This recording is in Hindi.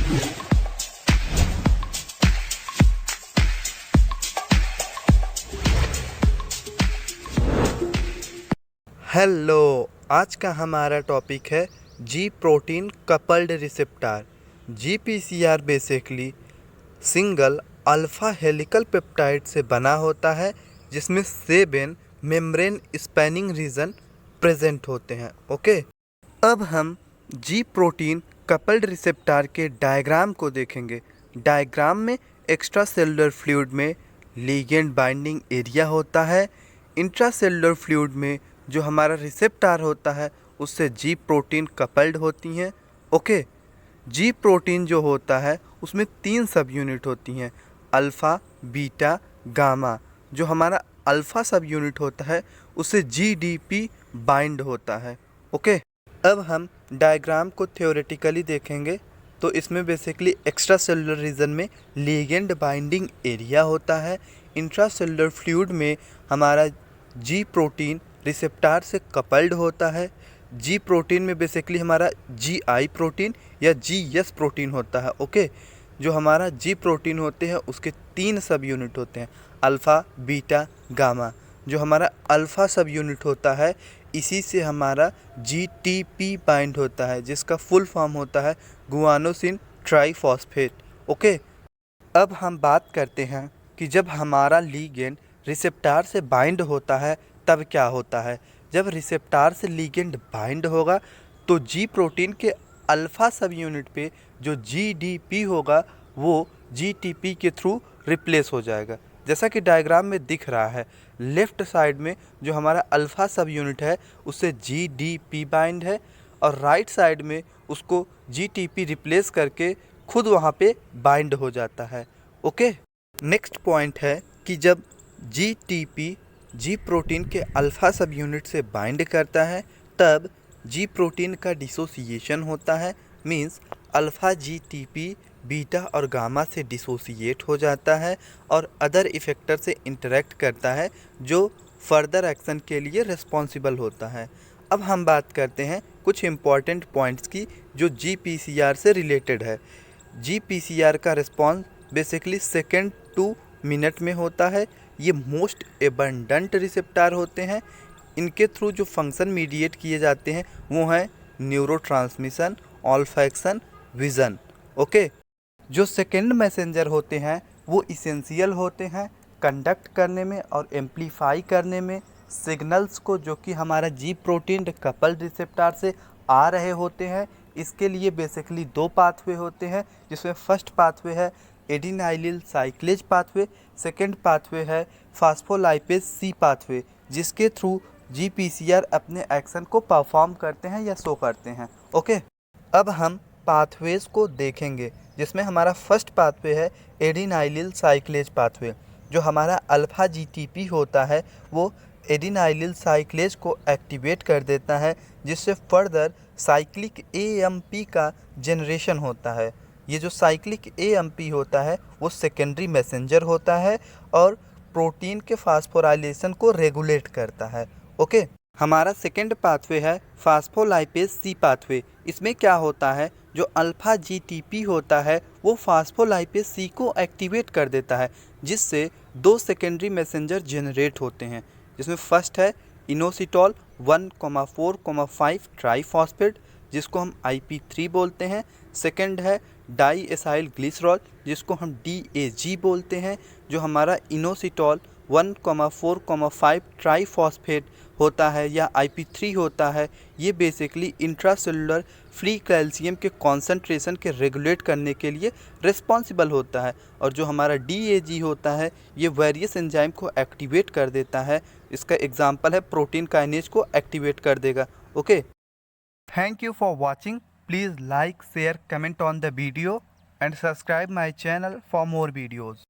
हेलो, आज का हमारा टॉपिक है जी protein coupled receptor. GPCR basically single alpha helical peptide से बना होता है, जिसमें 7 मेम्ब्रेन स्पैनिंग रीजन प्रेजेंट होते हैं। ओके, अब हम जी प्रोटीन कपल्ड रिसेप्टर के डायग्राम को देखेंगे। डायग्राम में एक्स्ट्रा सेलुलर फ्लूइड में लिगेंड बाइंडिंग एरिया होता है। इंट्रासेलुलर फ्लूइड में जो हमारा रिसेप्टर होता है उससे जी प्रोटीन कपल्ड होती हैं। ओके, जी प्रोटीन जो होता है उसमें 3 सब यूनिट होती हैं, अल्फ़ा, बीटा, गामा। जो हमारा अल्फ़ा सब यूनिट होता है उससे जीडीपी बाइंड होता है। ओके, अब हम डायग्राम को थ्योरेटिकली देखेंगे तो इसमें बेसिकली एक्स्ट्रा सेलुलर रीजन में लिगेंड बाइंडिंग एरिया होता है। इंट्रासेलुलर फ्लूइड में हमारा जी प्रोटीन रिसेप्टर से कपल्ड होता है। जी प्रोटीन में बेसिकली हमारा जी आई प्रोटीन या जी एस प्रोटीन होता है। ओके, जो हमारा जी प्रोटीन होते हैं उसके 3 सब यूनिट होते हैं, अल्फ़ा, बीटा, गामा। जो हमारा अल्फ़ा सब यूनिट होता है इसी से हमारा जी टी पी बाइंड होता है, जिसका फुल फॉर्म होता है गुआनोसिन ट्राइफॉस्फेट। ओके, अब हम बात करते हैं कि जब हमारा लिगेंड रिसेप्टर से बाइंड होता है तब क्या होता है। जब रिसेप्टर से लिगेंड बाइंड होगा तो जी प्रोटीन के अल्फ़ा सब यूनिट पे जो जीडीपी होगा वो जीटीपी के थ्रू रिप्लेस हो जाएगा। जैसा कि डायग्राम में दिख रहा है, लेफ़्ट साइड में जो हमारा अल्फ़ा सब यूनिट है उससे जीडीपी बाइंड है और राइट साइड में उसको जीटीपी रिप्लेस करके खुद वहाँ पे बाइंड हो जाता है। ओके, नेक्स्ट पॉइंट है कि जब जीटीपी जी प्रोटीन के अल्फ़ा सब यूनिट से बाइंड करता है तब जी प्रोटीन का डिसोसिएशन होता है। मींस अल्फ़ा जीटीपी बीटा और गामा से डिसोसिएट हो जाता है और अदर इफेक्टर से इंटरेक्ट करता है जो फर्दर एक्शन के लिए रिस्पॉन्सिबल होता है। अब हम बात करते हैं कुछ इम्पॉर्टेंट पॉइंट्स की जो जीपीसीआर से रिलेटेड है। जीपीसीआर का response basically second to minute में होता है। ये मोस्ट एबंडेंट रिसेप्टर होते हैं। इनके थ्रू जो फंक्शन मीडिएट किए जाते हैं वो हैं न्यूरोट्रांसमिशन, ऑल्फैक्शन, विज़न। ओके, जो सेकेंड मैसेंजर होते हैं वो इसेंशियल होते हैं कंडक्ट करने में और एम्पलीफाई करने में सिग्नल्स को, जो कि हमारा जी प्रोटीन कपल्ड रिसेप्टर से आ रहे होते हैं। इसके लिए बेसिकली 2 पाथवे होते हैं, जिसमें फर्स्ट पाथवे है एडिनाइलिल साइक्लेज पाथवे, सेकेंड पाथवे है फास्फोलाइपेज सी पाथवे, जिसके थ्रू जीपीसीआर अपने एक्शन को परफॉर्म करते हैं या शो करते हैं। ओके, अब हम पाथवेज को देखेंगे, जिसमें हमारा फर्स्ट पाथवे है एडिनाइलिल साइक्लेज पाथवे। जो हमारा अल्फ़ा जीटीपी होता है वो एडिनाइलिल साइक्लेज को एक्टिवेट कर देता है, जिससे फर्दर साइक्लिक एएमपी का जनरेशन होता है। ये जो साइक्लिक एएमपी होता है वो सेकेंडरी मैसेंजर होता है और प्रोटीन के फास्फोराइलेशन को रेगुलेट करता है। ओके, हमारा सेकेंड पाथवे है फास्फोलाइपेज सी पाथवे। इसमें क्या होता है, जो अल्फ़ा जीटीपी होता है वो फास्फोलाइपेज सी को एक्टिवेट कर देता है, जिससे 2 सेकेंडरी मैसेंजर जनरेट होते हैं, जिसमें फर्स्ट है इनोसिटॉल 1,4,5 ट्राइफॉस्फेट, जिसको हम IP3 बोलते हैं। सेकेंड है डाई एसाइल ग्लिसरॉल, जिसको हम DAG बोलते हैं। जो हमारा इनोसिटॉल 1,4,5 ट्राइफॉस्फेट होता है या IP3 होता है, ये बेसिकली इंट्रासेलुलर फ्री कैल्शियम के कॉन्सेंट्रेशन के रेगुलेट करने के लिए रिस्पॉन्सिबल होता है। और जो हमारा DAG होता है ये वेरियस एंजाइम को एक्टिवेट कर देता है। इसका एग्जांपल है प्रोटीन काइनेज को एक्टिवेट कर देगा। Okay, thank you for watching. Please like, share, comment on the video and subscribe my channel for more videos.